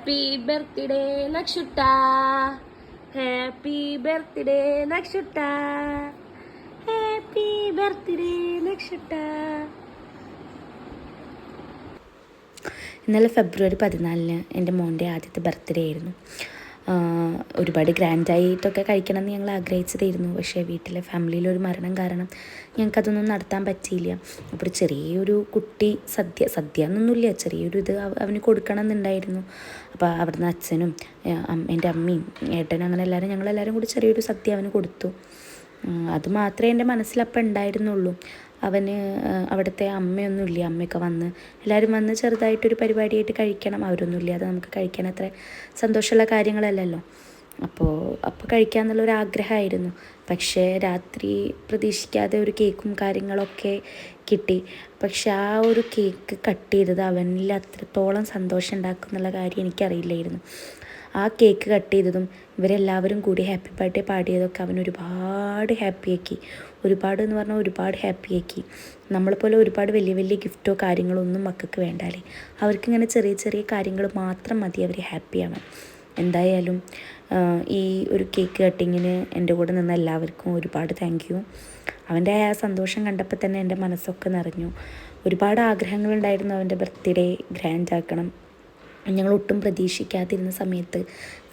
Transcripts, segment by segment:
Happy birthday നക്ഷുട്ട, happy birthday നക്ഷുട്ട, happy birthday നക്ഷുട്ട. ഇന്നലെ ഫെബ്രുവരി 14 എൻ്റെ മോൻ്റെ ആദ്യത്തെ ബർത്ത്ഡേ ആയിരുന്നു. ഒരുപാട് ഗ്രാൻഡായിട്ടൊക്കെ കഴിക്കണമെന്ന് ഞങ്ങൾ ആഗ്രഹിച്ചതായിരുന്നു. പക്ഷേ വീട്ടിലെ ഫാമിലിയിലൊരു മരണം കാരണം ഞങ്ങൾക്കതൊന്നും നടത്താൻ പറ്റിയില്ല. അപ്പോൾ ഒരു ചെറിയൊരു കുട്ടി സദ്യ എന്നൊന്നുമില്ല, ചെറിയൊരു ഇത് അവന് കൊടുക്കണം എന്നുണ്ടായിരുന്നു. അപ്പോൾ അവിടുന്ന് അച്ഛനും എൻ്റെ അമ്മയും ഏട്ടനും അങ്ങനെ ഞങ്ങളെല്ലാവരും കൂടി ചെറിയൊരു സദ്യ അവന് കൊടുത്തു. അത് മാത്രമേ എൻ്റെ മനസ്സിലപ്പം ഉണ്ടായിരുന്നുള്ളൂ. അവന് അവിടുത്തെ അമ്മയൊന്നുമില്ല, അമ്മയൊക്കെ വന്ന് എല്ലാവരും വന്ന് ചെറുതായിട്ടൊരു പരിപാടിയായിട്ട് കഴിക്കണം. അവരൊന്നുമില്ലാതെ നമുക്ക് കഴിക്കാൻ അത്ര സന്തോഷമുള്ള കാര്യങ്ങളല്ലല്ലോ. അപ്പോൾ കഴിക്കാമെന്നുള്ളൊരു ആഗ്രഹമായിരുന്നു. പക്ഷേ രാത്രി പ്രതീക്ഷിക്കാതെ ഒരു കേക്കും കാര്യങ്ങളൊക്കെ കിട്ടി. പക്ഷെ ആ ഒരു കേക്ക് കട്ട് ചെയ്തത് അവനിൽ അത്രത്തോളം സന്തോഷം ഉണ്ടാക്കും എന്നുള്ള കാര്യം എനിക്കറിയില്ലായിരുന്നു. ആ കേക്ക് കട്ട് ചെയ്തതും ഇവരെല്ലാവരും കൂടി ഹാപ്പി ബർത്ത്ഡേ പാടിയതൊക്കെ അവൻ ഒരുപാട് ഹാപ്പിയാക്കി. ഒരുപാട് എന്ന് പറഞ്ഞാൽ ഒരുപാട് ഹാപ്പിയാക്കി. നമ്മളെപ്പോലെ ഒരുപാട് വലിയ വലിയ ഗിഫ്റ്റോ കാര്യങ്ങളോ ഒന്നും മക്കൾക്ക് വേണ്ടാലേ. അവർക്കിങ്ങനെ ചെറിയ ചെറിയ കാര്യങ്ങൾ മാത്രം മതി അവർ ഹാപ്പിയാണ്. എന്തായാലും ഈ ഒരു കേക്ക് കട്ടിങ്ങിന് എൻ്റെ കൂടെ നിന്ന എല്ലാവർക്കും ഒരുപാട് താങ്ക് യു. അവൻ്റെ ആ സന്തോഷം കണ്ടപ്പോൾ തന്നെ എൻ്റെ മനസ്സൊക്കെ നിറഞ്ഞു. ഒരുപാട് ആഗ്രഹങ്ങളുണ്ടായിരുന്നു അവൻ്റെ ബർത്ത്ഡേ ഗ്രാൻഡ് ആക്കണം. ഞങ്ങൾ ഒട്ടും പ്രതീക്ഷിക്കാതിരുന്ന സമയത്ത്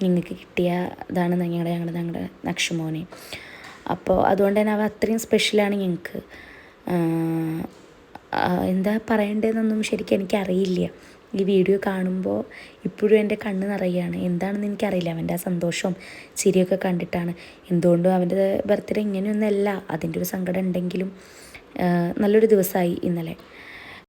ഞങ്ങൾക്ക് കിട്ടിയതാണ് ഞങ്ങളുടെ നക്ഷുമോനെ. അപ്പോൾ അതുകൊണ്ട് തന്നെ അവ അത്രയും സ്പെഷ്യലാണ് ഞങ്ങൾക്ക്. എന്താ പറയേണ്ടതെന്നൊന്നും ശരിക്കും എനിക്കറിയില്ല. ഈ വീഡിയോ കാണുമ്പോൾ ഇപ്പോഴും എൻ്റെ കണ്ണ് നിറയുകയാണ്. എന്താണെന്ന് എനിക്കറിയില്ല. അവൻ്റെ ആ സന്തോഷവും ചിരിയൊക്കെ കണ്ടിട്ടാണ്. എന്തുകൊണ്ടും അവൻ്റെ ബർത്ത്ഡേ ഇങ്ങനെയൊന്നുമല്ല, അതിൻ്റെ ഒരു സങ്കടം ഉണ്ടെങ്കിലും നല്ലൊരു ദിവസമായി ഇന്നലെ.